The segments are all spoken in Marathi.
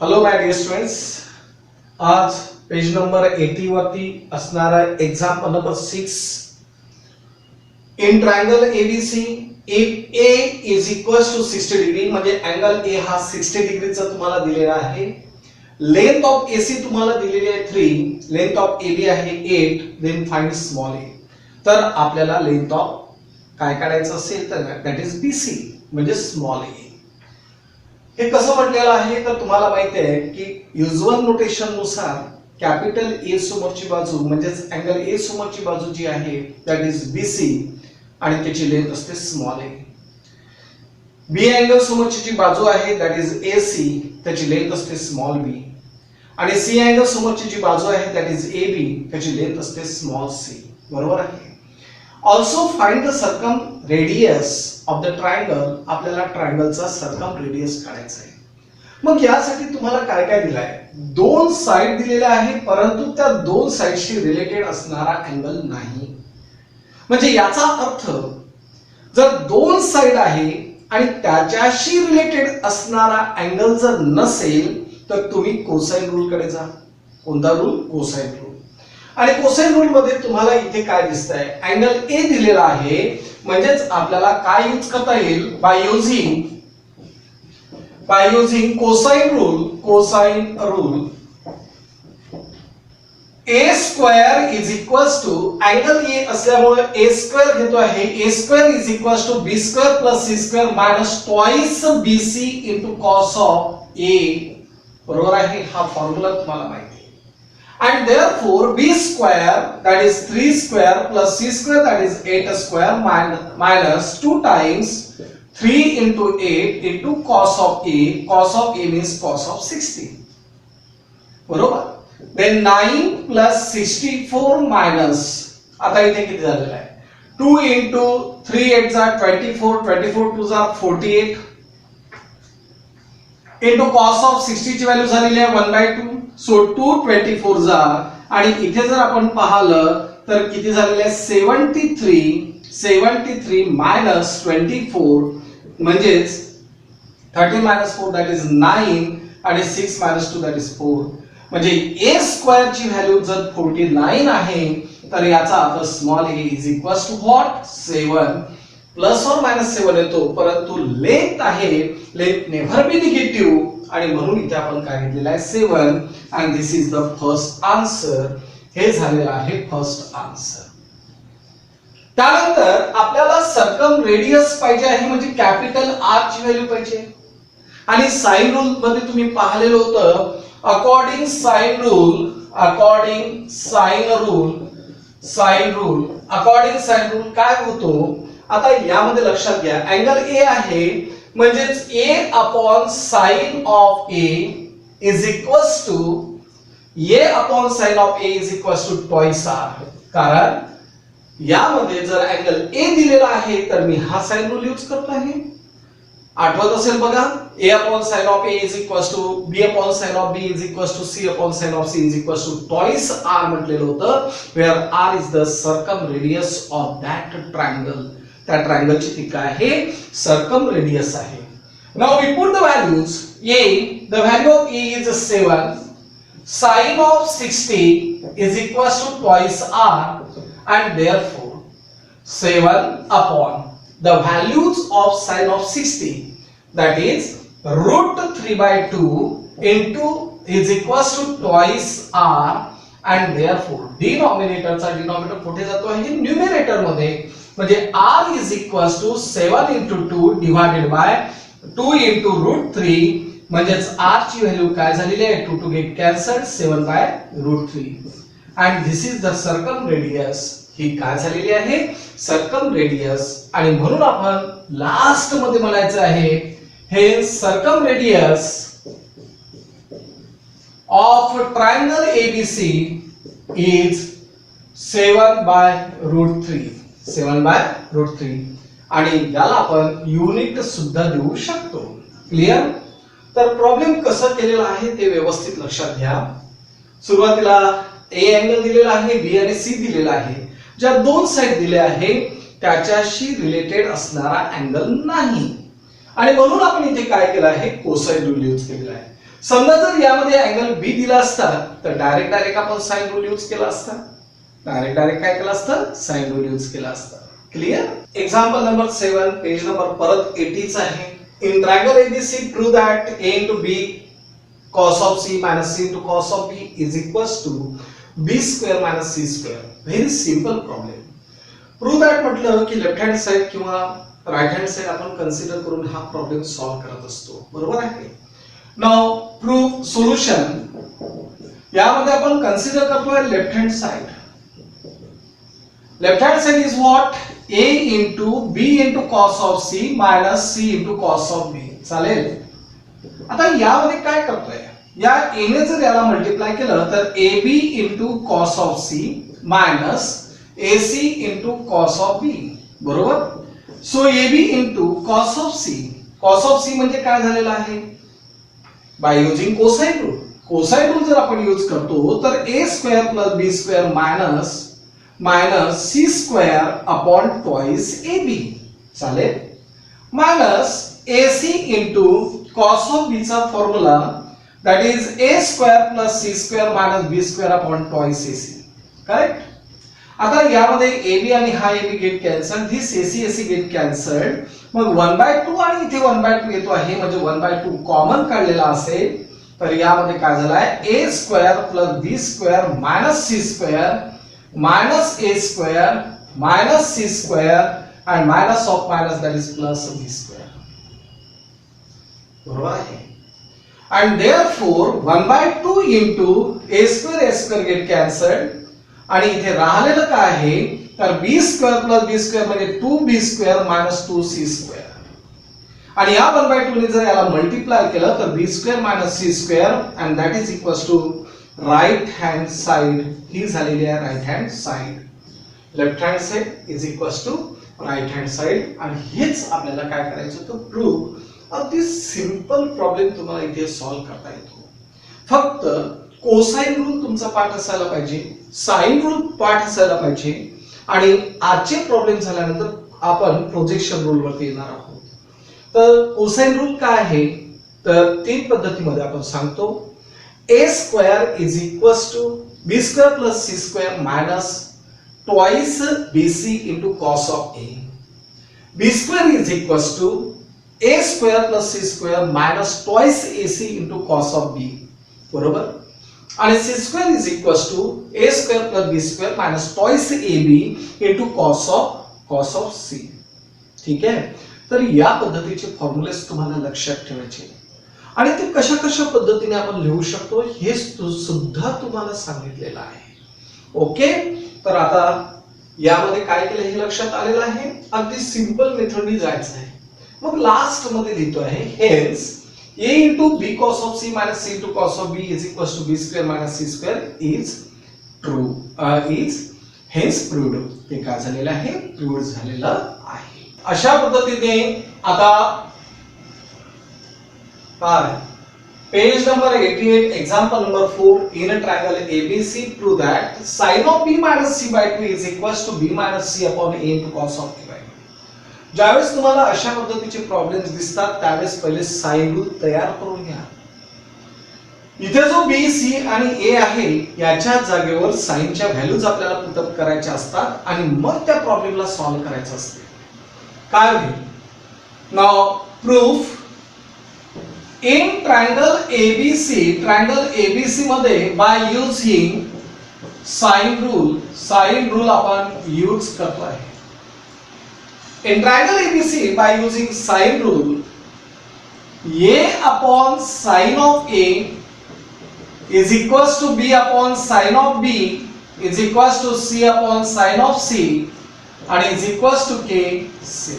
हेलो माय डियर स्टुडंट्स, आज पेज नंबर 80 वरती असणारा example number 6 in triangle ABC if A is equals to 60 degree म्हणजे अँगल ए हा 60 डिग्रीचा तुम्हाला दिलेला आहे. लेंथ ऑफ एसी तुम्हाला दिलेली आहे 3, लेंथ ऑफ एबी आहे 8, देन फाइंड स्मॉल ए. तर आपल्याला लेंथ ऑफ काय काढायचं असेल तर दॅट इज बीसी म्हणजे स्मॉल ए. हे कसं म्हटलेलं आहे तर तुम्हाला माहिती आहे की युजुअल नोटेशन नुसार कॅपिटल ए समोरची बाजू म्हणजेच अँगल ए समोरची बाजू जी आहे दॅट इज बीसी आणि त्याची लेंथ असते स्मॉल ए. बी अँगल समोरची जी बाजू आहे दॅट इज एसी, त्याची लेंथ असते स्मॉल बी. आणि सी अँगल समोरची जी बाजू आहे दॅट इज एबी, त्याची लेंथ असते स्मॉल सी. बरोबर आहे. Also find the circumradius of the triangle. आपल्याला ट्रायंगलचा सर्कम रेडियस काढायचा आहे. मग यासाठी तुम्हाला काय काय दिलं आहे? दोन साइड दिलेल्या आहे परंतु त्या दोन साइडशी रिलेटेड असणारा अँगल नाही. म्हणजे याचा अर्थ जर दोन साइड आहे आणि त्याच्याशी रिलेटेड असणारा अँगल जर नसेल तर तुम्ही कोसाइन रूल कडे जा. कोणता रूल? Cosine rule. आणि कोसाइन रूल मध्ये तुम्हाला इथे काय दिसतंय? अँगल ए दिलेला आहे म्हणजेच आपल्याला काय यूज करता येईल? By using cosine rule. Cosine rule A square is equals to angle A असल्यामुळे ए स्क्वेअर घेतो आहे. A square is equals to B square plus C square minus twice BC into cos of A. बरोबर आहे. हा फॉर्म्युला तुम्हाला माहिती आहे. And therefore b square that is 3 square plus c square that is 8 square minus 2 times 3 into 8 into cos of a. Cos of a means cos of 60. बरोबर. Then 9 plus 64 minus आता इथे किती झालेला आहे? 2 into 3 8 are 24, 24 2 are 48 into cos of 60 ची व्हॅल्यू झालेली आहे 1/2. सो 224 जा आणि इथे जर आपण पाहिलं तर किती झालेले आहे? 73 मायनस 24 म्हणजेच 30 मायनस 4 दॅट इज 9 आणि 6 मायनस 2 दॅट इज 4. म्हणजे a स्क्वेअर ची व्हॅल्यू जर 49 आहे तर याचा अर्थ small a is equals to what? 7 plus or minus 7 येतो परंतु लेंथ आहे, लेंथ नेव्हर बी निगेटिव्ह आणि म्हणून इथे आपण काय घेतलेला आहे? 7 and this is the first answer. हे झालेलं आहे फर्स्ट आन्सर. त्यानंतर आपल्याला सर्कम रेडियस पाहिजे आहे म्हणजे कॅपिटल आर ची व्हॅल्यू पाहिजे. आणि साइन रूल मध्ये तुम्ही पाहिलेलं होतं अकॉर्डिंग साइन रूल काय होतो? आता यामध्ये लक्षात घ्या अँगल ए आहे म्हणजेच a upon sine of a is equals to a upon sine of a is equals to twice r. कारण यामध्ये जर अँगल a दिलेला आहे तर मी हा साइन रूल यूज करतो आहे. आठवत असेल बघा a upon sine of a is equals to b upon sine of b is equals to c upon sine of c is equals to twice r म्हटलेलं होतं. Where r is the circumradius of that triangle. त्या ट्रायंगलची ती काय आहे? सर्कम रेडियस आहे. Now we put the values. a, the value of a is 7. Sin of 60 is equals to twice r and therefore 7 upon the values of sin of 60 that is root 3/2 into is equals to twice r and therefore denominator चा denominator कुठे जातो आहे? न्यूमरेटर मध्ये. म्हणजे r is equals to 7 into 2 divided by 2 into root 3 म्हणजेच r ची व्हॅल्यू काय झालेली आहे? 2 to get cancelled 7 by root 3 and this is the circum radius. ही काय झालेली आहे? Circum radius. आणि म्हणून आपण लास्ट मध्ये म्हणायचं आहे हे circum radius of triangle ABC is 7 by root 3. 7 by root 3 आणि याला आपण युनिट सुद्धा देऊ शकतो. क्लियर? तर प्रॉब्लेम कसं केलेला आहे ते व्यवस्थित लक्षात घ्या. सुरुवातीला ए अँगल दिलेला आहे, बी आणि सी दिलेला आहे. ज्या दोन साइड दिल्या आहे त्याच्याशी रिलेटेड असणारा अँगल नाही आणि म्हणून आपण इथे काय केलं आहे? कोसाइन रूल यूज केलेला आहे. समजा जर यामध्ये अँगल बी दिला असता तर डायरेक्ट आपण साइन रूल यूज केला असता. डायरेक्ट काय केलं असतं, साइन रूल यूज केला असता. Clear. Example number 7, page number परत 80 चा आहे. In triangle ABC prove that a into b cos of c minus c into cos of b is equals to b square minus c square. Very simple problem. Prove that म्हटलं की लेफ्ट हँड साइड किंवा राइट हँड साइड आपण कन्सिडर करून हा प्रॉब्लेम सॉल्व्ह करत असतो, बरोबर आहे. Now prove solution. यामध्ये आपण कन्सिडर करतोय left hand side. Left hand side is what, a into b into cos of c minus c into cos of b. चालेल. आता यामध्ये काय करतोय, या a ने जर याला मल्टिप्लाय केलं तर ab into cos of c minus ac into cos of b, बरोबर. So ab into cos of c. cos of c म्हणजे काय झालेलं आहे, bye using cosine rule. Cosine rule जर आपण यूज करतो तर a square plus b square minus c square upon twice ab. चालेल. Minus ac into cos of b चा formula that is a square plus c square minus b square upon twice ac. Correct. आता यामध्ये ab आणि हा ab गेट कॅन्सल, दिस ac गेट कॅन्सल्ड. मग 1/2 आणि इथे 1/2 येतो आहे, म्हणजे 1/2 कॉमन काढलेला असेल तर यामध्ये काय झालाय, a square plus b square minus c square minus a square minus c square and minus of minus that is plus b square. बरोबर आहे. and therefore 1/2 into a square get cancelled आणि इथे राहिलेलं काय आहे तर b square plus b square म्हणजे 2b square minus 2c square. आणि या 1/2 ने जर याला मल्टिप्लाय केलं तर b square minus c square and that is equals to right hand side. ही झालेली आहे right hand side. Left hand side is equals to right hand side. आणि हेच आपल्याला काय करायचं होतं, प्रूव्ह. अगदी सिंपल प्रॉब्लेम तुम्हाला इथे सॉल्व्ह करता येतो. फक्त कोसाइन रूल तुमचा पाठ असायला पाहिजे, साइन रूल पाठ असायला पाहिजे. आणि आजचे प्रॉब्लेम झाल्यानंतर आपण प्रोजेक्शन रूल वरती येणार आहोत. तर कोसाइन रूल काय आहे तर 3 पद्धतीमध्ये आपण सांगतो. a square is equals to b square plus c square minus twice bc into cos of a. b square is equals to a square plus c square minus twice ac into cos of b, बरोबर. आणि c square is equals to a square plus b square minus twice ab into cos of c. ठीक आहे. तर या पद्धतीचे फॉर्म्युलेस तुम्हाला लक्षात ठेवायचे आणि ते कशा कशा पद्धतीने आपण लिहू शकतो हे सुद्धा तुम्हाला सांगितलेलं आहे. ओके. तर आता यामध्ये काय केलं हे लक्षात आलेलं आहे. अगदी सिंपल मेथडनी जायचं आहे. मग लास्ट मध्ये लिहितो आहे hence a into b cos of c minus c into cos of b is equals to b square minus c square is true is hence proved. ते काय झालेलं आहे, प्रूव्ह झालेलं आहे. अशा पद्धतीने आता page number 88 example number 4 in a triangle ABC prove that sin of b minus c by 2 is equals to b minus c upon a into cos of a by 2. ज्यावेळेस तुम्हाला अशा पद्धतीचे प्रॉब्लेम्स दिसतात त्यावेळेस पहिले साइन रूल तयार करून घ्या. इथे जो b c आणि a आहे याच्या जागेवर साइनच्या व्हॅल्यूज आपल्याला पुट अप करायच्या असतात आणि मग त्या प्रॉब्लेमला सॉल्व्ह करायचं असते. काय होईल, now proof. In triangle ABC मध्ये by using sine rule आपण यूज करतो आहे. In triangle ABC by using sine rule, a upon sine of a is equals to b upon sine of b is equals to c upon sine of c and is equals to k c.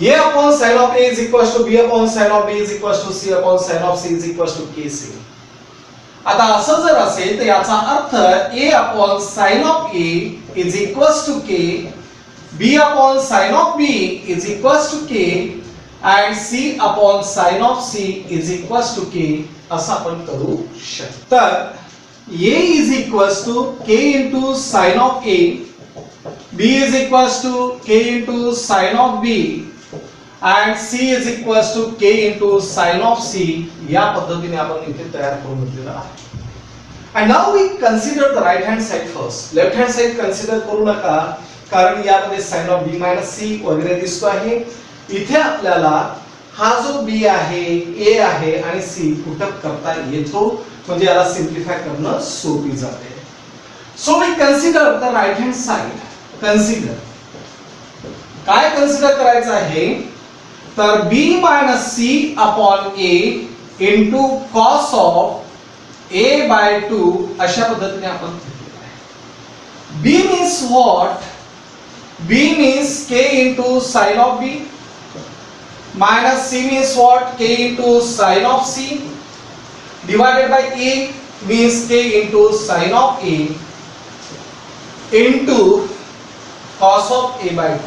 a upon sin of a is equals to b upon sin of b is equals to c upon sin of c is equals to kc. आता असं जर असेल तर याचा अर्थ a upon sin of a is equals to k, b upon sin of b is equals to k and c upon sin of c is equals to k असं आपण करू शकतो. तर a is equals to k into sin of a, b is equals to k into sin of b and c is equals to k into sin of c. या पद्धतीने आपण इथे तयार करून घेतलेला आहे. And now we consider the right hand side first. Left hand side consider करू नका कारण यामध्ये sin of b minus c वगैरे दिसतो आहे. इथे आपल्याला हा जो b आहे, a आहे आणि c पुटअप करता येतो, म्हणजे याला सिम्प्लिफाय करणं सोपी जाते. So we consider the right hand side. Consider काय कन्सिडर करायचं आहे, तर b minus c upon a into cos of a by 2 अशा पद्धतीने आपण b means what, b means k into sin of b minus c means what, k into sin of c divided by a means k into sin of a into cos of a by 2.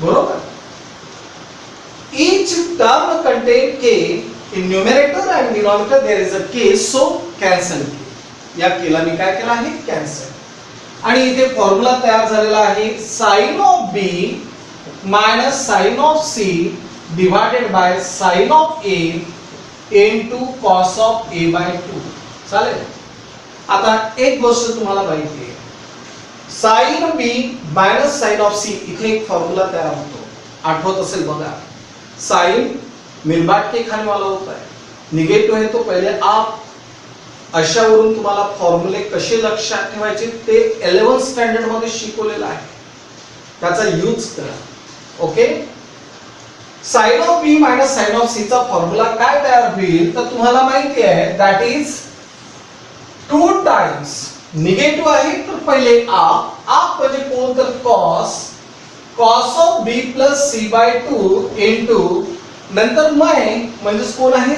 बरोबर. Each term contain k. In numerator and denominator there is a k, so cancel k. या केला मी काय केला आहे, कॅन्सल. आणि इथे फॉर्म्युला तयार झालेला आहे sin of b minus sin of c divided by sin of a into cos of a by 2. चालेल. आता एक गोष्ट तुम्हाला माहिती आहे, sin b minus sin of c इथे एक फॉर्म्युला तयार होतो, आठवत असेल बघा. sin मिलबाट के खाने वाला होता है, निगेटिव्ह आहे तो पहिले आप. अशावरून तुम्हाला फॉर्म्युले कसे लक्षात ठेवायचे ते 11th स्टँडर्ड मध्ये शिकवलेलं आहे, त्याचा यूज करा. Okay. sin of b minus sin of c चा फॉर्म्युला काय तयार होईल, तर तुम्हाला माहिती आहे दॅट इज 2 टाइम्स निगेटिव्ह आहे तर पहिले आप म्हणजे कोण, तर cos of b plus c by 2 into नंतर म्हणजे कोण आहे,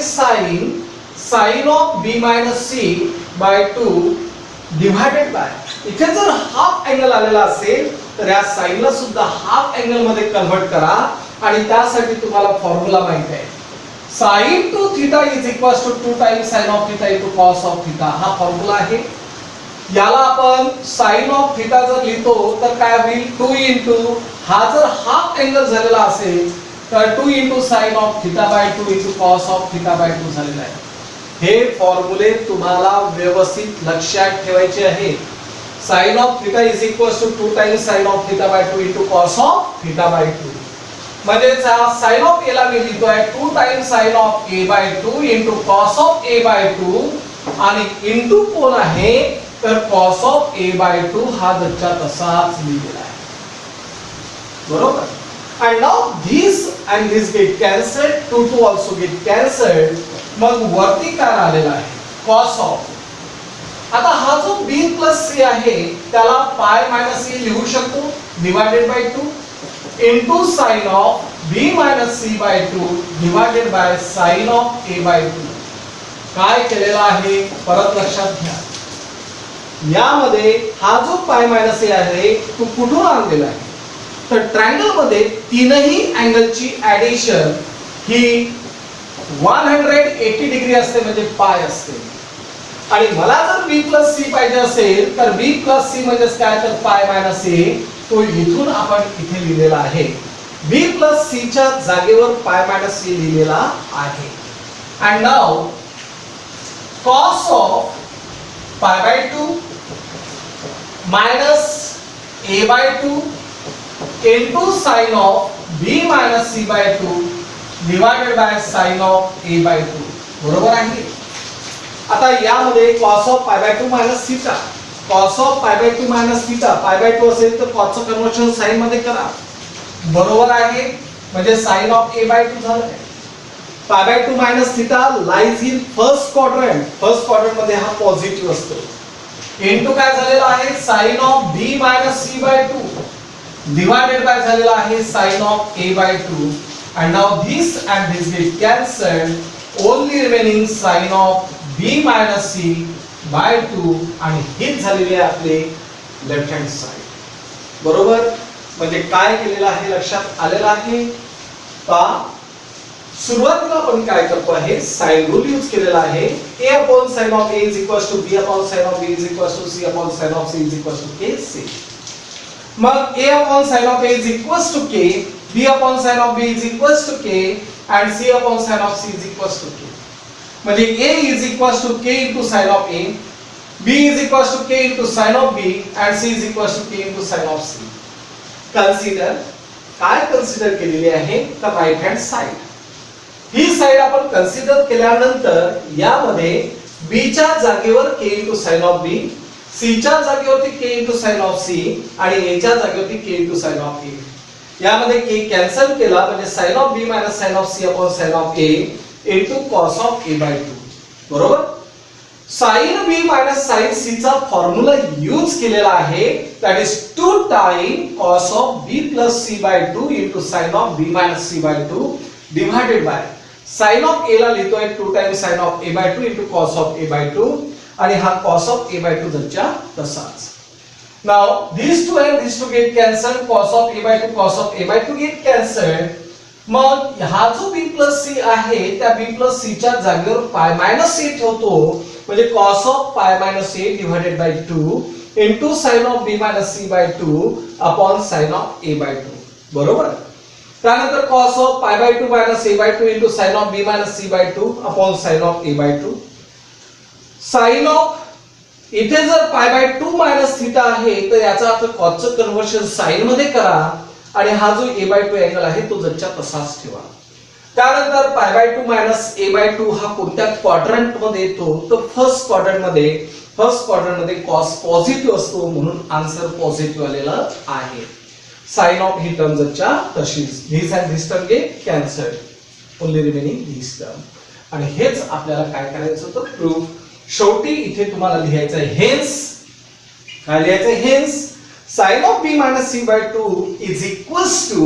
sin of b minus c by 2 divided by, इथे जर हाफ अँगल आलेला असेल तर या साइन ला सुद्धा हाफ अँगल मध्ये कन्वर्ट करा. आणि त्यासाठी तुम्हाला फॉर्म्युला माहिती आहे, sin to theta is equals to 2 times sin of theta into cos of theta. हा फॉर्म्युला आहे. याला आपण sin of theta जर लिहितो तर काय होईल, 2 into हा जर हाफ अँगल झालेला असेल तर 2 into sin of theta by 2 into cos of theta by 2 झालेला आहे. हे फॉर्म्युले तुम्हाला व्यवस्थित लक्षात ठेवायचे आहे. sin of theta is equals to 2 times sin of theta by 2 into cos of theta by 2. म्हणजे sin of a ला मी लिहितोय 2 times sin of a by 2 into cos of a by 2 आणि into कोण आहे, तर cos of a by 2 हा जसा तसाच लिहिलेला आहे. बरोबर. And now this and this get cancelled, 2 also get cancelled. मग वरती काय आलेला आहे, cos of. आता हा जो b plus c आहे त्याला pi minus c लिहू शकतो divided by 2 into sin of b minus c by 2 divided by sin of a by 2. काय केलेला आहे परत लक्षात घ्या, यामध्ये हा जो pi minus a आहे तो कुठून आणलेला आहे, तर ट्रायंगल मध्ये तीनही अँगलची ऍडिशन ही 180 डिग्री असते, म्हणजे पाय असते. आणि मला जर b plus c पाहिजे असेल तर b plus c म्हणजे काय, तर पाय मायनस a. तो इथून आपण इथे लिहिलेला आहे, b plus c च्या जागेवर पाय मायनस c लिहिलेला आहे. and now cos of pi by 2 minus a by 2 into sin of b minus c by 2 divided by sin of a by 2. बरोबर आहे. आता यामध्ये cos of pi by 2 minus theta, cos of pi by 2 minus theta, pi by 2 असेल तर cos चं कन्वर्जन sin मध्ये करा. बरोबर आहे, म्हणजे sin of a by 2 झालं. pi by 2 minus theta lies in first quadrant. First quadrant मध्ये हा पॉझिटिव्ह असतो. इनटू काय झालेला आहे, sin of b minus c by 2 divided by झालेला आहे sin of a by 2. and now this and this get cancelled, only remaining sin of b minus c by 2 आणि हीच झालेली आहे आपले लेफ्ट हँड साइड. बरोबर. म्हणजे काय केलेलं आहे लक्षात आलेलं आहे का. सुरुवातीला आपण काय करतो आहे, साइन रूल यूज केलेला आहे. a upon sin of a is equals to b upon sin of b is equals to c upon sin of c is equals to kc. मग a upon sin of a is equals to k, b upon sin of b is equals to k and c upon sin of c is equals to k. म्हणजे a is equals to k into sin of a, b is equals to k into sin of b and c is equals to k into sin of c. Consider काय कन्सिडर केलेली आहे तर राइट हँड साइड. ही साइड आपण कन्सिडर केल्यानंतर यामध्ये b च्या जागेवर k into sin of b, c च्या जागेवरती k into sin of c आणि a च्या जागेवरती k into sin of a. यामध्ये k कॅन्सल केला म्हणजे sin of b minus sin of c upon sin of a into cos of a by 2. बरोबर. sin b minus sin c चा फॉर्म्युला यूज केलेला आहे, that is 2 time cos of b plus c by 2 into sin of b minus c by 2 divided by sin of a ला लिहितोय 2 time sin of a by 2 into cos of a by 2 आणि हा cos of a by 2 जच्या तसाच. Now these two and these two get cancelled, cos of a by 2 cos of a by 2 get cancelled. मग हा जो b plus c आहे त्या b plus c च्या जागेवर pi minus a ठेवतो म्हणजे cos of pi minus a divided by 2 into sin of b minus c by 2 upon sin of a by 2. बरोबर. त्यानंतर cos of pi by 2 minus a by 2 into sin of b minus c by 2 upon sin of a by 2. sin of इथे जर pi by 2 minus theta आहे तर याचा अर्थ cos चं कन्वर्जन sin मध्ये करा आणि हा जो a by 2 अँगल आहे तो जच्या तसाच ठेवा. त्यानंतर pi by 2 minus a by 2 हा कोणत्या क्वाड्रंट मध्ये येतो तर फर्स्ट क्वाड्रंट मध्ये cos पॉझिटिव्ह असतो म्हणून आन्सर पॉझिटिव्ह आलेला आहे. sin of ही टर्म जच्या तशीच. these and this term get cancelled, only remaining this term. आणि हेच आपल्याला काय करायचं होतं प्रूफ. शेवटी इथे तुम्हाला लिहायचं आहे हेन्स. काय लिहायचं आहे hence sin of b minus c by 2 is equals to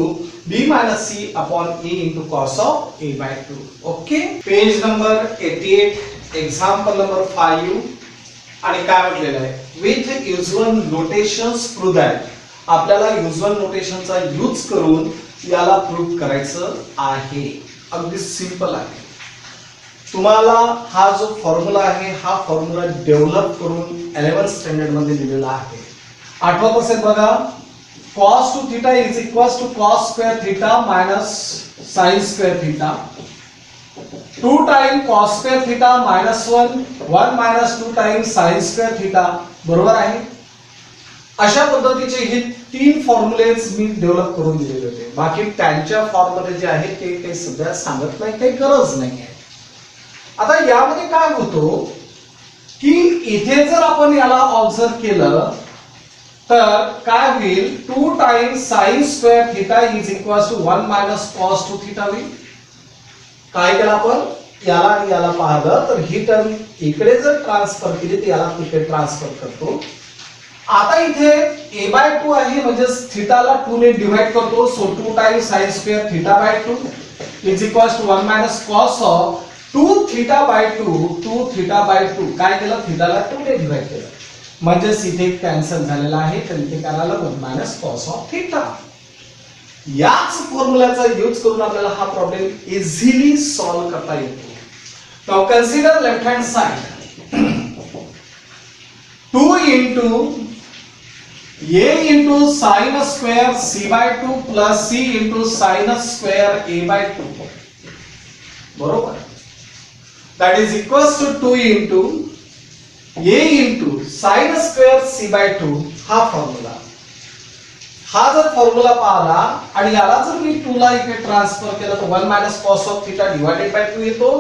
b minus c upon a into cos of a by 2. Okay. Page number 88, example number 5 आणि काय म्हटलेलं आहे with usual notations prove that. आपल्याला युजुअल नोटेशनचा यूज करून याला प्रूव्ह करायचं आहे. अगदी सिंपल आहे. तुम्हाला हा जो फॉर्म्युला आहे हा फॉर्म्युला डेव्हलप करून 11th स्टँडर्ड मध्ये दिलेला आहे. आठवत असेल बघा cos to theta is equals to cos square theta minus sin square theta. 2 time cos square theta minus 1 minus 2 time sin square theta. बरोबर आहे. अशा पद्धतीचे हे 3 फॉर्म्युलेज मी डेव्हलप करून दिलेले होते. बाकी त्यांच्या फॉर्म मध्ये जे आहे ते काही सध्या सांगत नाही, काही गरज नाही आहे. आता यामध्ये काय होतो की इथे जर आपण याला ऑब्झर्व केलं तर काय होईल 2 time sin square theta is equals to 1 minus cos 2 theta होईल. काय केलं आपण याला आणि याला पाहिलं तर ही टर्म इकडे जर ट्रान्सफर केली तर याला तिकडे ट्रान्सफर करतो. आता इथे a by 2 आहे म्हणजे थीटा ला 2 ने डिवाइड करतो. So 2 time sin square theta by 2 is equals to 1 minus cos of 2 theta by 2 काय केलं थीटा ला 2 ने डिवाइड केलं म्हणजे इथे कॅन्सल झालेला आहे तर इथे काय आलं 1 minus cos of theta. याच फॉर्म्युलाचा यूज करून आपल्याला हा प्रॉब्लेम इझिली सॉल्व्ह करता येतो. Now consider left hand side 2 into a into sin square c by 2 plus c into sin square a by 2. बरोबर. that is equals to 2 into a into sin square c by 2 हा फॉर्म्युला. हा जर फॉर्म्युला पाहिला आणि याला जर मी 2 ला इकडे ट्रान्सफर केलं तर 1 minus cos of theta divided by 2 येतो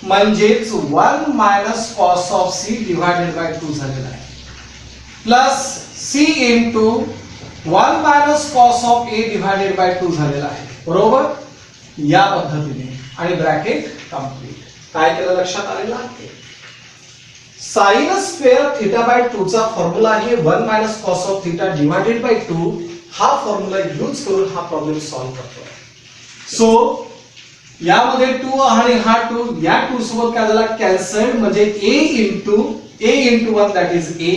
म्हणजेच 1 minus cos of c divided by 2 झालेला आहे plus c into 1 minus cos of a divided by 2 झालेला आहे. बरोबर. या पद्धतीने आणि ब्रॅकेट कंप्लीट. काय केलं लक्षात आलेलं आहे. sin square theta by 2 चा फॉर्म्युला आहे 1 minus cos of theta divided by 2. हा फॉर्म्युला यूज करून हा प्रॉब्लेम सॉल्व्ह करतो. सो यामध्ये 2 आणि हा 2 या 2 सोबत काय झाला कॅन्सल्ड म्हणजे a into 1 that is a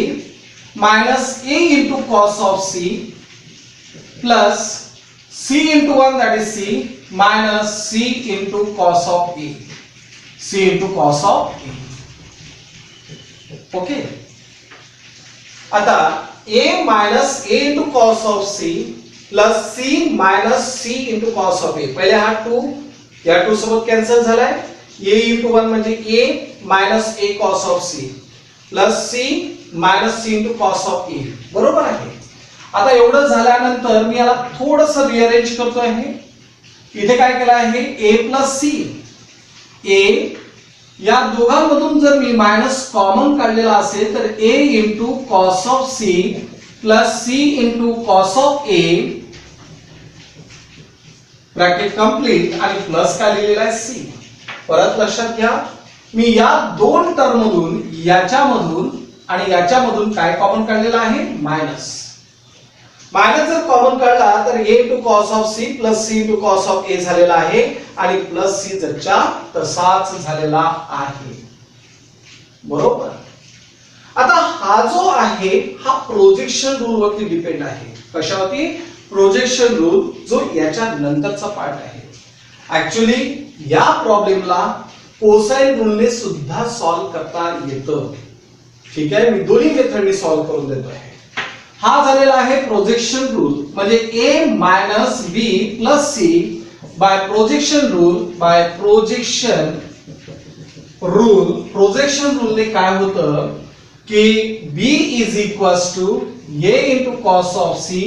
minus a into cos of c plus c into 1 that is c minus c into cos of a. c into cos of a. Okay. आता a minus a into cos of c plus c minus c into cos of a. पहिले हा 2 या 2 सोबत कॅन्सल झालाय. a into 1 म्हणजे a minus a cos of c plus c minus c into cos of a. बरोबर आहे. आता एवढं झाल्यानंतर मी याला थोडंसं रिअरेंज करतो आहे. इथे काय केलं आहे a plus c. a या दोघांमधून जर मी मायनस कॉमन काढलेला असेल तर a into cos of c plus c into cos of a bracket complete आणि प्लस काय लिहिलेला आहे c. परत लक्षात घ्या मी या दोन टर्म मधून याच्यामधून आणि याच्यामधून काय कॉमन काढलेला आहे मायनस. मायनस जर कॉमन काढला तर a into cos of c plus c into cos of a झालेला आहे आणि प्लस c जरच्या तसाच झालेला आहे. बरोबर. आता हा जो आहे हा प्रोजेक्शन रूल वरती डिपेंड आहे. कशावरती? प्रोजेक्शन रूल जो याच्या नंतरचा पार्ट आहे. ऍक्च्युली या प्रॉब्लेमला कोसाइन रूलने सुद्धा सॉल्व करता येतं. ठीक आहे मी दोन्ही मेथडने सॉल्व करून देतो आहे. हा झालेला आहे प्रोजेक्शन रूल म्हणजे a minus b plus c by projection rule. By projection rule projection रूलने काय होतं की b is equals to a into cos of c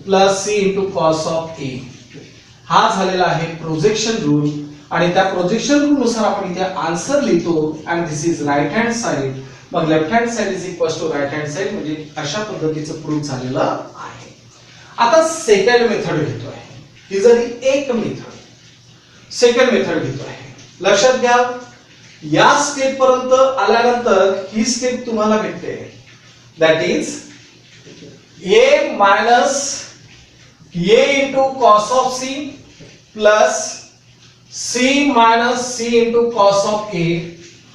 plus c into cos of a. हा झालेला आहे प्रोजेक्शन रूल आणि त्या प्रोजेक्शन रूल नुसार आपण इथे आन्सर लिहितो and this is right hand side. मग left hand side is equals to right hand side म्हणजे अशा पद्धतीचं प्रूफ झालेलं आहे. आता सेकंड मेथड घेतोय. ही जरी एक मेथड. सेकंड मेथड घेतोय. लक्षात घ्या या स्टेप पर्यंत आल्यानंतर ही स्टेप तुम्हाला भेटते that is a minus a into cos of c plus c minus c into cos of a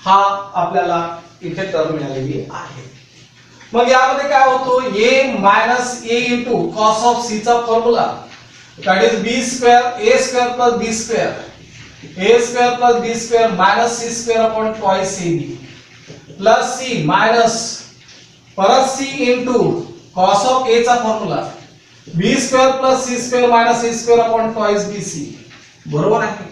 हा आपल्याला इथे टर्म मिळालेली आहे. मग यामध्ये काय होतो a minus a into cos of c चा formula that is b square a square plus b square a square plus b square minus c square upon twice ab plus c minus परत c into cos of a चा formula b square plus c square minus a square upon twice bc. बरोबर आहे.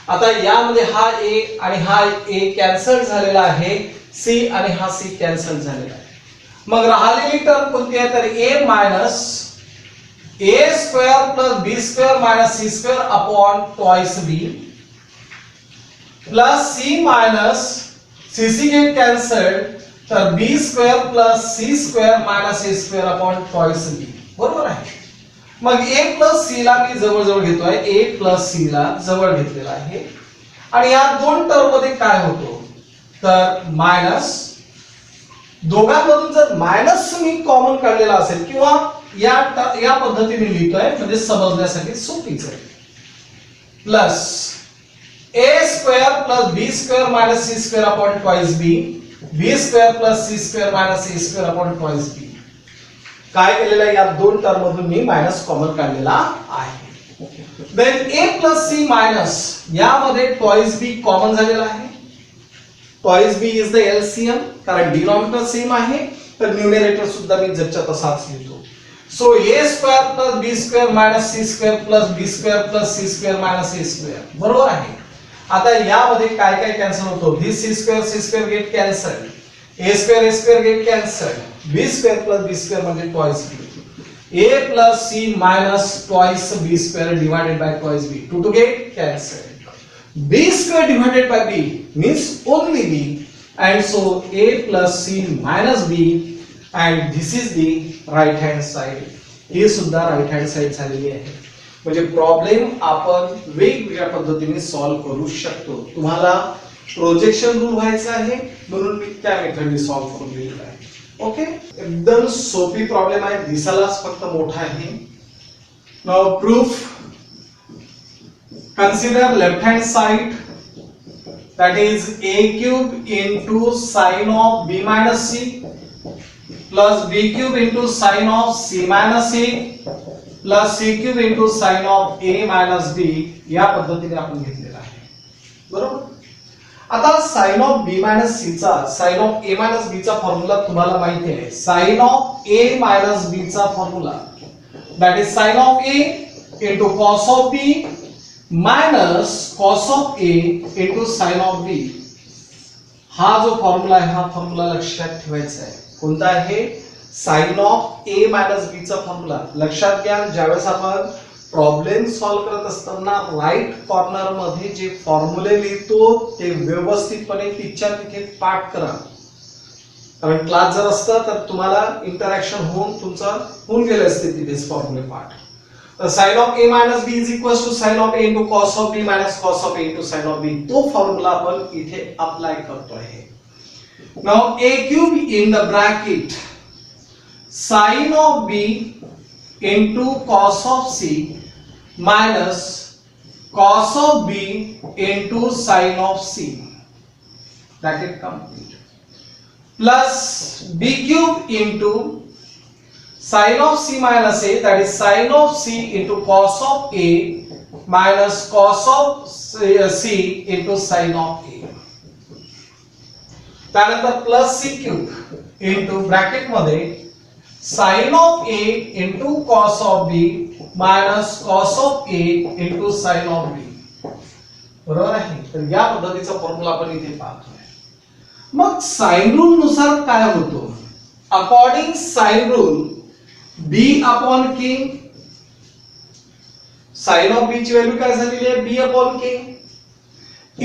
आता यामध्ये हा a आणि हा a कॅन्सल झालेला आहे. c आणि हा c कॅन्सल झालेला आहे. मग राहिलेली टर्म कोणती आहे तर a minus a square plus b square minus c square upon twice b plus c minus c get cancelled तर b square plus c square minus a square upon twice b. बरोबर आहे. मग a plus c ला मी जवळ जवळ घेतोय. a plus c ला जवळ घेतलेला आहे आणि या दोन टर्म मध्ये काय होतो तर मायनस दोघांमधून जर मायनस मी कॉमन काढलेला असेल किंवा या पद्धतीने लिहितोय म्हणजे समजण्यासाठी सोपीच आहे. Plus a square plus b square minus c square upon twice b b square plus c square minus a square upon twice b. काय केलेलं आहे या दोन टर्म मधून मी मायनस कॉमन काढलेला आहे. Then a plus c minus यामध्ये twice b कॉमन झालेला आहे. twice b is the LCM कारण डिनॉमिनेटर सेम आहे तर न्यूमरेटर सुद्धा मी जरच्या तसाच लिहितो. So a square plus b square minus c square plus b square plus c square minus a square. बरोबर आहे. आता यामध्ये काय काय कॅन्सल होतो this c square get cancelled a square get cancelled b square plus b square म्हणजे twice b a plus c minus twice b square divided by twice b to get cancelled. b square divided by b means only b and so a plus c minus b and this is the right hand side. ही सुद्धा राइट हँड साइड झालेली आहे. म्हणजे प्रॉब्लेम आपण वेगवेगळ्या पद्धतीने सॉल्व करू शकतो. तुम्हाला प्रोजेक्शन रूल व्हायचा आहे म्हणून मी त्या मेथडने सॉल्व करून दिलेला आहे. ओके एकदम सोपी प्रॉब्लेम आहे. दिसायलाच फक्त मोठा आहे. Now proof consider left hand side that is a cube into sin of b minus c plus b cube into sin of c minus a plus c cube into sin of a minus b या पद्धतीने आपण घेतलेला आहे. बरोबर. आता sine of B minus C चा sine of A minus B चा फॉर्म्युला तुम्हाला माहिती आहे. Sine of A minus B चा formula that is sine of A into cos of B minus cos of A into sine of B. हा जो फॉर्म्युला आहे हा फॉर्म्युला लक्षात ठेवायचा आहे. कोणता आहे? Sine of A minus B चा फॉर्म्युला. लक्षात घ्या, ज्यावेळेस आपण प्रॉब्लेम सॉल्व्ह करत असताना राईट कॉर्नर मध्ये जे फॉर्म्युले लिहितो ते व्यवस्थितपणे तिच्या तिथे पाठ करा. कारण क्लास जर असतं तर तुम्हाला इंटरॅक्शन होऊन तुमचं होऊन गेले असते तिथेच फॉर्म्युले पाठ. तर sine of A minus B is equal to sine of A into cos of B minus cos of A into sine of B. तो फॉर्म्युला आपण इथे अप्लाय करतो आहे. Now A cube in the bracket sine of B into cos of C minus cos of b into sin of c bracket complete plus b cube into sin of c minus a that is sin of c into cos of a minus cos of c into sin of a. त्यानंतर plus c cube into bracket मध्ये sin of a into cos of b minus cos of A into sine of B. बरोबर आहे. तर या पद्धतीचा फॉर्म्युला आपण इथे पाहतोय. मग साइन रूल नुसार काय होतो? According sine rule B upon K. Sine of B ची व्हॅल्यू काय झालेली आहे? B upon K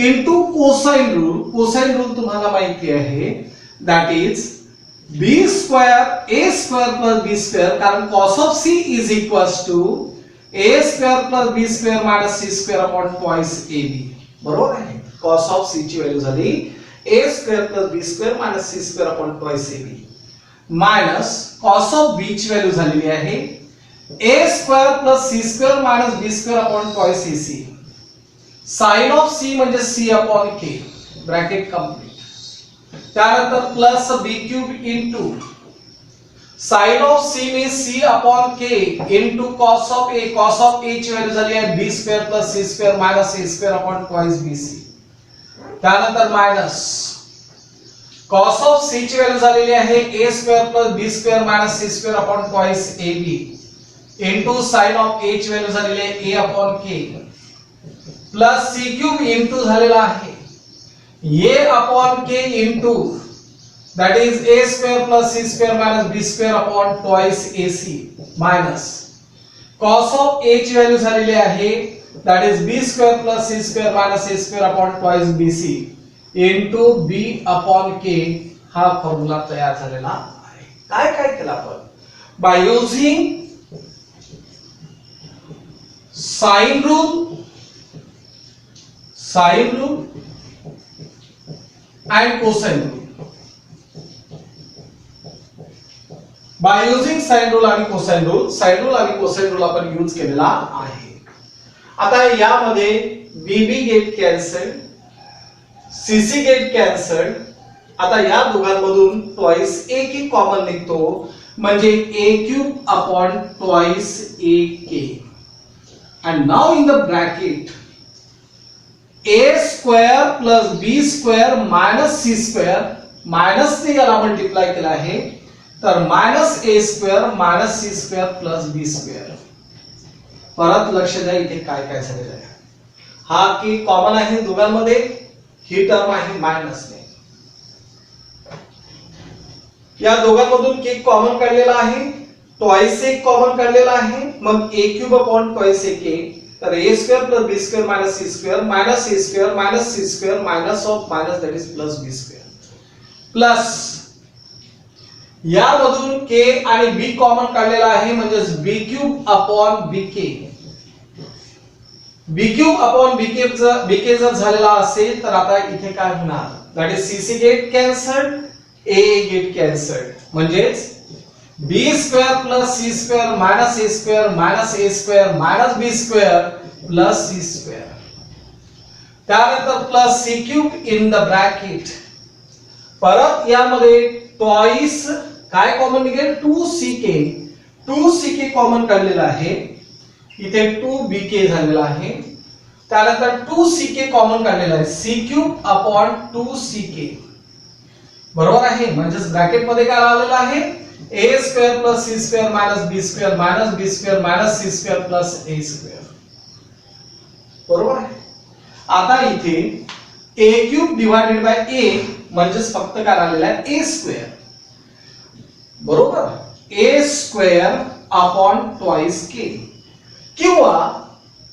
into cosine rule. Cosine rule तुम्हाला माहिती आहे that is b square a square plus b square. कारण cos of c is equals to a square plus b square minus c square upon twice ab. बरोबर आहे. cos of c ची व्हॅल्यू झाली a square plus b square minus c square upon twice ab minus cos of b ची व्हॅल्यू झालेली आहे a square plus c square minus b square upon twice ac. sin of c म्हणजे c upon k bracket complete. त्यानंतर plus B cube into sine of C में C upon K into cos of A. Cos of A ची व्हॅल्यू झाली आहे B square plus C square minus A square upon twice B C. त्यानंतर मायनस कॉस ऑफ सी ची व्हॅल्यू झालेली आहे A square plus B square minus C square upon twice A B into sine of A ची व्हॅल्यू झालेली आहे ए अपॉन के प्लस सी क्यूब इंटू झालेला आहे a upon k into that is a square plus c square minus b square upon twice ac minus cos of a ची व्हॅल्यू झालेली आहे that is b square plus c square minus a square upon twice bc into b upon k. हा फॉर्म्युला तयार झालेला आहे. काय काय केलं आपण? by using sine rule and cosine rule. By using sine rule आणि cosine rule, sine rule आणि cosine rule आपण यूज केलेला आहे. आता यामध्ये BB get cancel, CC get cancel. आता या दोघांमधून ट्वाइस ए की कॉमन निघतो म्हणजे a cube upon twice a k. And now in the bracket a square plus b square minus c square minus ने याला मल्टिप्लाय केला आहे तर minus a square minus c square plus b square. परत लक्ष द्या इथे काय काय झालेलं आहे. हा की कॉमन आहे दोघांमध्ये, ही टर्म आहे मायनस ने. या दोघांमधून के कॉमन काढलेला आहे, ट्वाइस एक कॉमन काढलेला आहे. मग a cube upon twice a k तर a square plus b square minus c square minus a square minus c square minus of minus that is plus b square plus यामधून k आणि b कॉमन काढलेला आहे म्हणजे b cube upon bk. b cube upon bk जर झालेला असेल तर आता इथे काय होणार? That is cc get cancelled, a get cancelled म्हणजेच b square plus c square minus a square minus a square minus b square plus c square. त्यानंतर plus c cube in the bracket. परत यामध्ये ट्वाइस काय कॉमन निघेल? 2ck कॉमन काढलेला आहे. इथे 2bk झालेला आहे त्यानंतर 2ck कॉमन काढलेला आहे, c³/2ck बरोबर आहे. म्हणजेच ब्रॅकेट मध्ये काय आलेलं आहे, a² + c² - b² - b² - c² + a². बरोबर आहे. आता इथे a³ / a म्हणजेच फक्त काय आलेलं आहे, a². बरोबर, a²/2k किंवा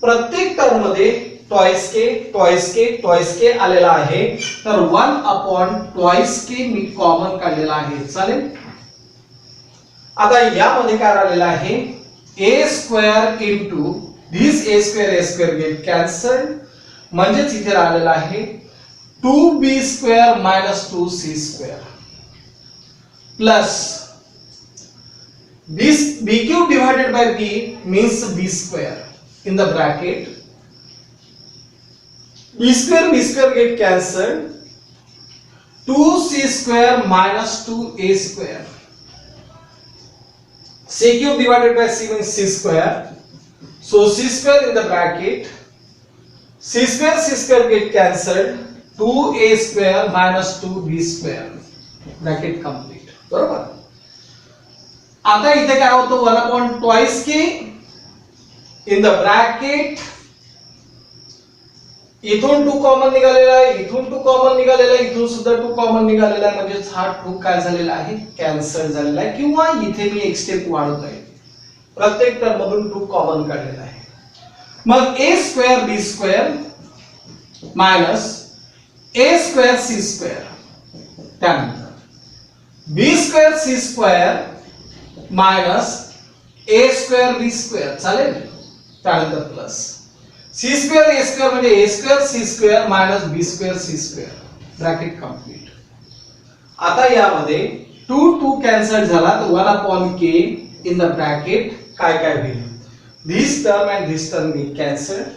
प्रत्येक टर्म मध्ये ट्वाइस के आलेला आहे, तर 1/2k मी कॉमन काढलेला आहे. चालेल. आता यामध्ये काय आलेला आहे, a² into this a² get cancel, म्हणजेच इथे राहिलेला आहे 2b² - 2c² plus b³ / b means b² in the bracket, b² get cancelled, 2c² - 2a², c³ / c means c², so c² in the bracket, c² get cancelled, 2a² - 2b², bracket complete. बरोबर. आता इथे काय होतं, 1/2k इन द ब्रॅकेट, इथून 2 कॉमन निघालेला आहे, इथून 2 कॉमन निघालेला आहे, इथून सुद्धा 2 कॉमन निघालेला आहे, म्हणजे हा 2 काय झालेला आहे, कॅन्सल झालेला आहे. किंवा इथे मी एक स्टेप वाढवतोय, प्रत्येक टर्म मधून 2 कॉमन काढलेला आहे. मग a² b² minus a² c², त्यानंतर b² c² minus a² b², चालेल. त्यानंतर प्लस c² a² म्हणजे a² c² minus b² c², bracket complete. आता यामध्ये 2 कॅन्सल झाला, तर 1/k इन द ब्रॅकेट काय काय होईल, this term and this term get cancelled,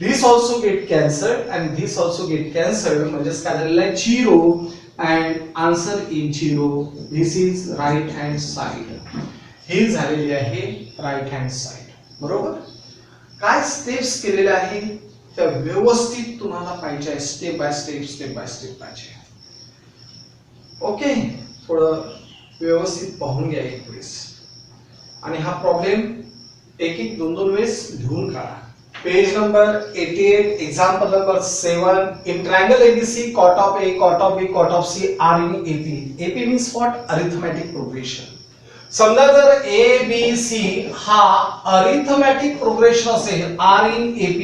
this also get cancelled and this also get cancelled, म्हणजे काय झालेलं आहे, 0 and answer is 0. this is right hand side. ही झालेली आहे राईट हँड साइड. बरोबर. काय स्टेप्स केलेले आहे त्या व्यवस्थित तुम्हाला पाहिजे, स्टेप बाय स्टेप पाहिजे. ओके, थोडं व्यवस्थित पाहून घ्या एक वेळेस, आणि हा प्रॉब्लेम एक 2 वेळेस लिहून काढा. Page number 88, example number 7. In triangle ABC, cot of A, cot of B, cot of C are in AP. AP means what? Arithmetic progression. समजा जर A B C हा अरिथमेटिक प्रोग्रेशन असेल, R in AP,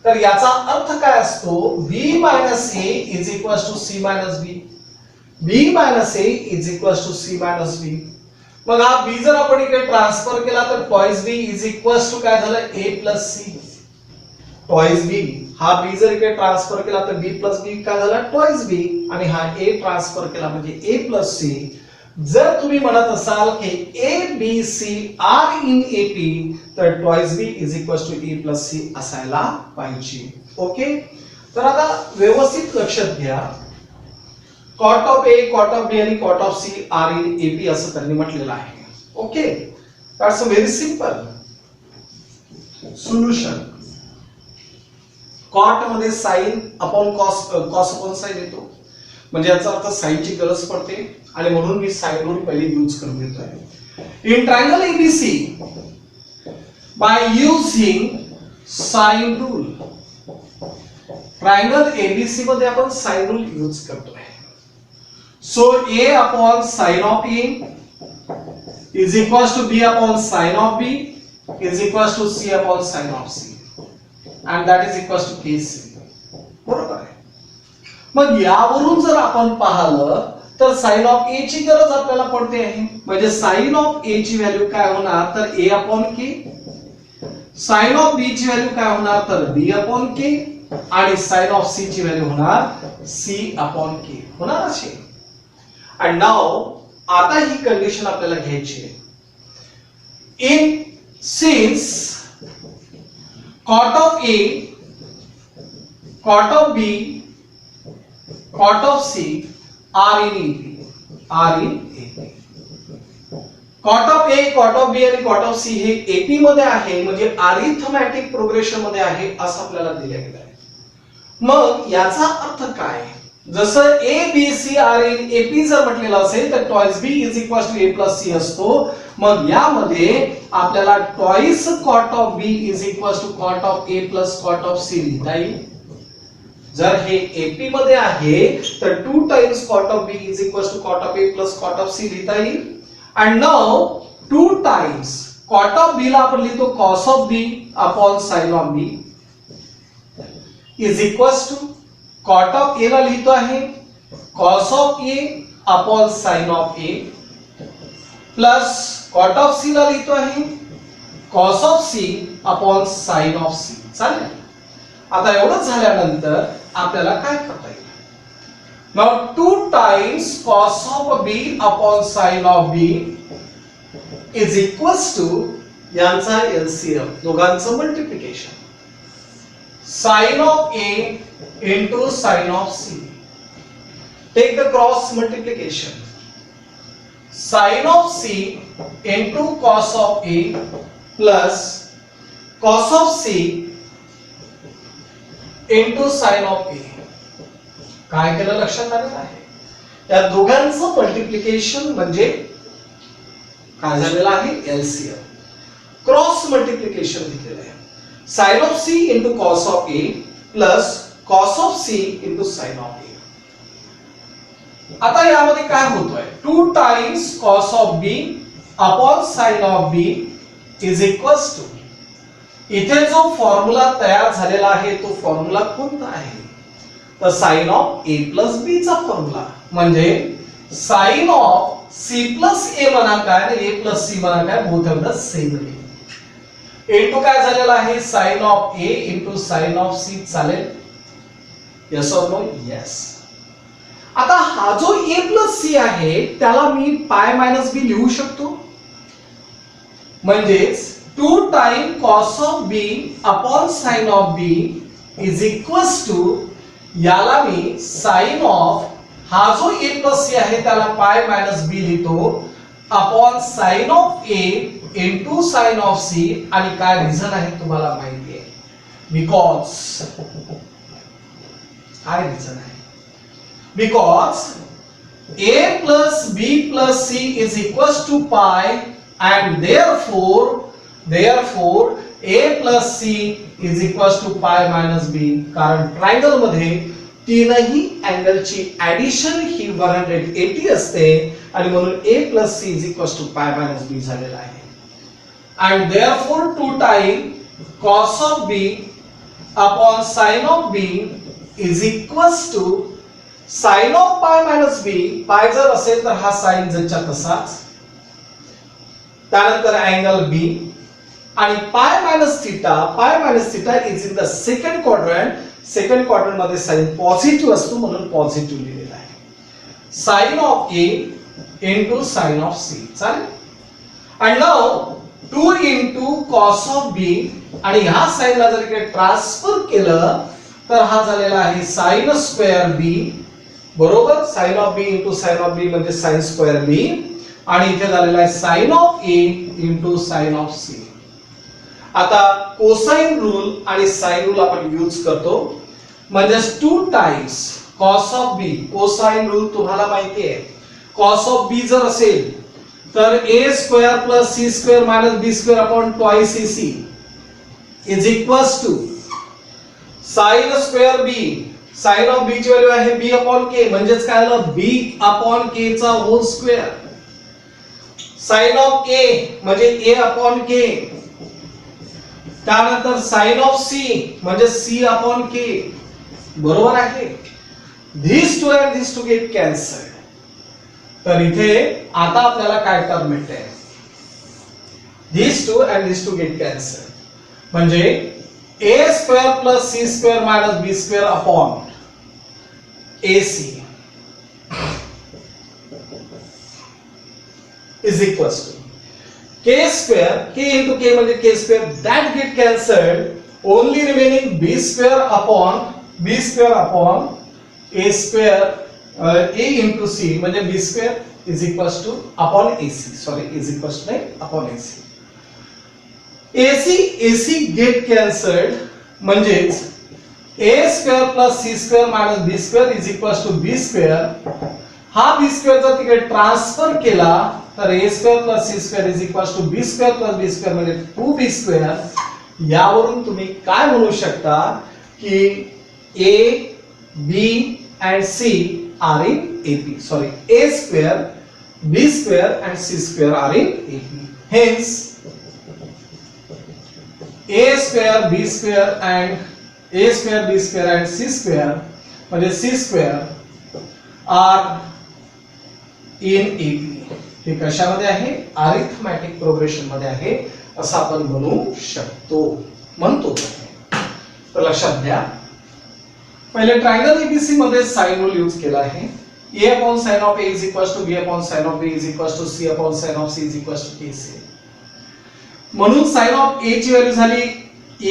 तर याचा अर्थ काय असतो, B - A is equals to C minus B, B minus A is equals to C minus B. मग हा B जर आपण इकडे ट्रान्सफर केला तर twice B is equals to काय झालं, A plus C. Twice B हा B जर इकडे ट्रान्सफर केला तर B plus B काय झाला, ट्वाइस B, आणि हा A ट्रान्सफर केला म्हणजे A plus C. जर तुम्ही म्हणत असाल की A B C are in AP, तर twice B is equals to A plus C असायला पाहिजे. ओके, तर आता व्यवस्थित लक्षात घ्या, cot of A, cot of B आणि cot of C are in AP असं त्यांनी म्हटलेलं आहे. Okay, that's a very simple solution. Cot मध्ये sine upon cos, cos upon sine येतो, म्हणजे याचा अर्थ साइनची गरज पडते, आणि म्हणून मी साइन रूल पहिले यूज करून घेतोय. In triangle ABC by using sine rule, triangle ABC मध्ये आपण साइन रूल यूज करतोय. So A upon sin of A is equals to B upon sin of B is equals to C upon sin of C, and that is equals to KC. बरोबर आहे. मग यावरून जर आपण पाहिलं तर sin of A ची गरज आपल्याला पडते आहे, म्हणजे sin of A ची व्हॅल्यू काय होणार, तर A upon K, sin of B ची व्हॅल्यू काय होणार, तर B upon K, आणि sin of C ची व्हॅल्यू होणार C upon K होणार अशी. And now आता ही कंडिशन आपल्याला घ्यायची आहे. In since cot of A, cot of B, cot of C are in AP, cot of A, cot of B आणि कॉट ऑफ सी हे एपी मध्ये आहे, म्हणजे अरिथमॅटिक प्रोग्रेशन मध्ये आहे असं आपल्याला दिलं गेलं आहे. मग याचा अर्थ काय? जसं A B C are in AP जर म्हटलेलं असेल तर twice B is equal to A plus C असतो. मग यामध्ये आपल्याला twice cot of B is equal to cot of A plus cot of C लिहिता येईल. जर हे एपी मध्ये आहे तर 2 times cot of B is equal to cot of A plus cot of C लिहिता येईल. And now 2 times cot of b ला आपण लिहितो cos of b upon sin of b is equals to cot of a ला लिहितो आहे cos of a upon sin of a plus cot of c ला लिहितो आहे cos of c upon sin of c. चालेल. आता एवढं झाल्यानंतर आपल्याला काय करता येईल? Now 2 times cos of b upon sin of b is equals to यांचा LCM दोघांचं multiplication sin of a into sin of c. Take the cross multiplication. Sin of c into cos of a plus cos of c into sin of a. काय केलं लक्षात आलं आहे? या दोघांचं मल्टिप्लिकेशन म्हणजे काय झालेलं आहे? LCM. क्रॉस मल्टिप्लिकेशन घेतलेलं आहे. sin of c into cos of a plus cos of c into sin of a. आता यामध्ये काय होतोय? 2 times cos of b upon sin of b is equals to, इथे जो फॉर्म्युला तयार झालेला आहे तो फॉर्म्युला कोणता आहे? तर sine of A plus B चा फॉर्म्युला म्हणजे sine of C plus A म्हणा काय आणि ए प्लस सी म्हणा काय, both of the same name. Into काय झालेला आहे? Sine of A into sine of C. चालेल? Yes or no? यस. आता हा जो ए प्लस सी आहे त्याला मी पाय मायनस बी लिहू शकतो. म्हणजेच 2 time cos of B upon sine of B is equals to, याला मी साइन ऑफ हा जो ए प्लस सी आहे त्याला पाय मायनस बी लिहितो upon sine of A into sine of C. आणि काय रिझन आहे तुम्हाला माहिती आहे? बिकॉज काय रिझन आहे? Because A plus B plus C is equals to pi and therefore a plus c is equals to pi minus b. कारण ट्रायंगल मध्ये तीनही अँगलची ऍडिशन ही 180 असते आणि म्हणून a plus c is equals to pi minus b झालेला आहे. and therefore 2 time cos of b upon sin of b is equals to sin of pi minus b. पाय जर असेल तर हा साइन जच्या तसाच, त्यानंतर अँगल b आणि pi minus theta is in the second quadrant. Second quadrant मध्ये साइन पॉझिटिव्ह असतो म्हणून पॉझिटिव्ह लिहिलेला आहे. Sine of A into sine of C. चालेल? आणि now 2 into cos of B आणि ह्या साइनला जर इकडे ट्रान्सफर केलं तर हा झालेला आहे साइन स्क्वेअर बी. बरोबर? Sine of B into sine of B म्हणजे साइन स्क्वेअर बी. आणि इथे झालेला आहे sine of A into sine of C. आता कोसाइन रूल आणि साइन रूल आपण यूज करतो. म्हणजे 2 times cos of B, cosine rule तुम्हाला माहिती आहे. कॉस ऑफ बी जर असेल तर a square plus c square minus b square upon twice ac is equals to sine square b. Sine of b ची व्हॅल्यू आहे b अपॉन k, म्हणजेच काय झालं? b अपॉन k चा whole square. Sine of a म्हणजे a अपॉन k. त्यानंतर साइन ऑफ c म्हणजे c अपॉन k. बरोबर आहे? these two and these two get cancelled. तर इथे आता आपल्याला काय टर्म मिळते? these two and these two get cancelled. म्हणजे a square plus c square minus b square upon ac is equals to k square, k into k म्हणजे k square, that get cancelled, only remaining b square upon a square a into c म्हणजे b square is equals to upon AC, sorry is equals to नाही upon AC. AC get cancelled म्हणजेच a square plus C square minus B square is equals to B square. हा बी स्क्वेअर जर तिकडे ट्रान्सफर केला तर a square plus C square is equals to B square plus B square म्हणजे 2b स्क्वेअर. यावरून तुम्ही काय म्हणू शकता की a b and c are in AP. Sorry, a square, b square and c square are in AP. Hence, a square, b square and a square, b square and c square म्हणजे c square are in AP. हे कशामध्ये आहे? अरिथमॅटिक प्रोग्रेशन मध्ये आहे असं आपण म्हणतो. तर लक्षात घ्या, पहिले ट्रायंगल एबीसी मध्ये साइन रूल यूज केला आहे. a upon sin of a is equals to b upon sin of b is equals to c upon sin of c is equals to kc. म्हणून sin of a ची व्हॅल्यू झाली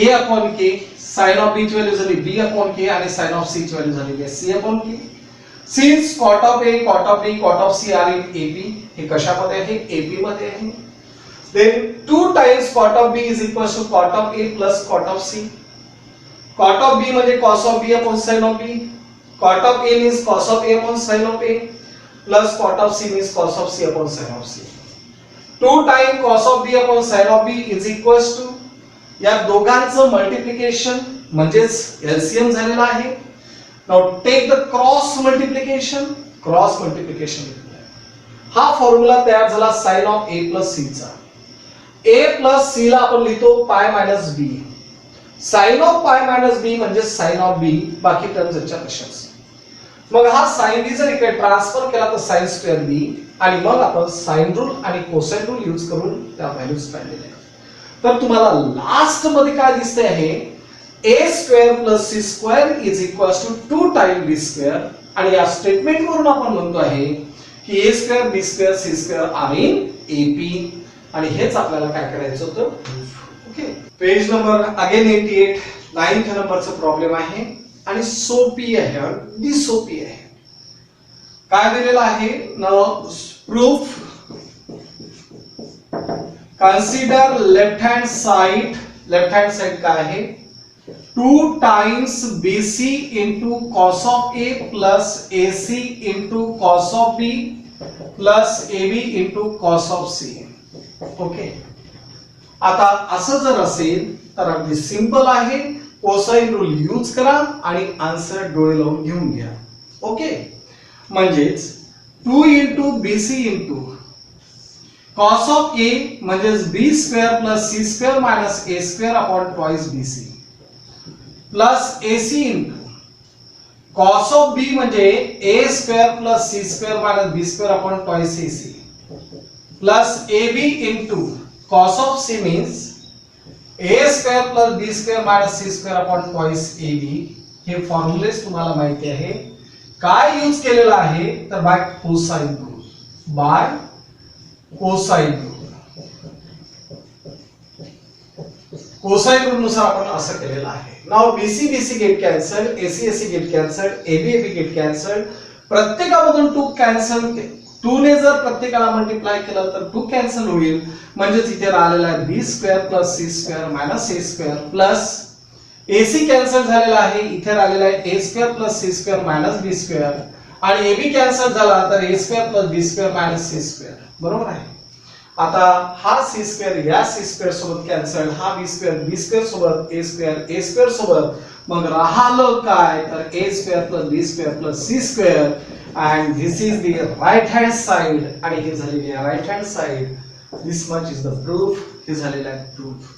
a upon k, sin of b ची व्हॅल्यू झाली b upon k आणि sin of c ची व्हॅल्यू झाली c upon k. Since cot of a, cot of b, cot of c are in AP. हे कशामध्ये आहे? AP मध्ये आहे. Then 2 times cot of b is equals to cot of a plus cot of c. Cot of b म्हणजे cos of b upon sin of b. Cot of a means cos of a upon sin of a plus cot of c means cos of c upon sin of c. 2 times cos of b upon sin of b is equals to या दोघांचं मल्टिप्लिकेशन म्हणजेच LCM झालेला आहे. Now take the cross multiplication. हा फॉर्म्युला तयार झाला sin of a plus c चा. a plus c ला आपण लिहितो pi minus b. sin of pi minus b म्हणजे sin of b, बाकी टर्म्स याच्या तशाच. मग हा sin b जर इकडे ट्रान्सफर केला तर sin स्क्वेअर b आणि मग आपण sin रूल आणि कोसाइन रूल यूज करून त्या व्हॅल्यूज काढलेल्या आहेत. तर तुम्हाला लास्ट मध्ये काय दिसते आहे? a square plus c square is equals to 2 time b square. आणि या स्टेटमेंट वरून आपण म्हणतो आहे की a square b square c square are in AP. आणि हेच आपल्याला काय करायचं होतं? Okay, page number again 88, 9th नंबरचा प्रॉब्लेम आहे आणि सोपी आहे, अगदी सोपी आहे. काय दिलेलं आहे? Proof consider left hand side. Left hand side काय आहे? 2 times BC into cos of A plus AC into cos of B plus AB into cos of C. Okay, आता असं जर असेल तर अगदी सिंपल आहे. कोसाइन रूल यूज करा आणि आन्सर डोळे लावून घेऊन घ्या. ओके, म्हणजेच 2 into BC into cos of A म्हणजेच B square plus C square minus A square upon twice BC plus AC into cos of B म्हणजे A square plus C square minus B square upon twice AC plus AB into cos of C means A square plus B square minus C square upon twice AB. हे फॉर्म्युलेस तुम्हाला माहिती आहे. काय यूज केलेला आहे? तर by cosine rule. By cosine rule. Cosine rule नुसार आपण असं केलेलं आहे. Now BC BC get cancelled, AC AC get cancelled, AB AB get cancelled. प्रत्येकामधून 2 कॅन्सल. 2 ने जर प्रत्येकाला मल्टिप्लाय केलं तर 2 कॅन्सल होईल. म्हणजेच इथे राहिलेला आहे b square plus c square minus a square plus AC cancel झालेला आहे. इथे राहिलेला आहे a square plus c square minus b square आणि AB कॅन्सल झाला तर a square plus b square minus c square. बरोबर आहे. आता हा c स्क्वेअर या c स्क्वेअर सोबत कॅन्सल, हा b स्क्वेअर सोबत a स्क्वेअर सोबत, मग राहिलं काय तर a square plus b square plus c square and this is the right hand side आणि हे झालेली आहे right hand side. this much is the proof. हे झालेलं आहे प्रूफ.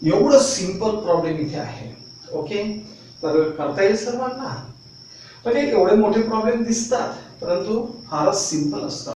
एवढं सिंपल प्रॉब्लेम इथे आहे. ओके, तर करता येईल सर्वांना. म्हणजे एवढे मोठे प्रॉब्लेम दिसतात परंतु फारच सिंपल असतात.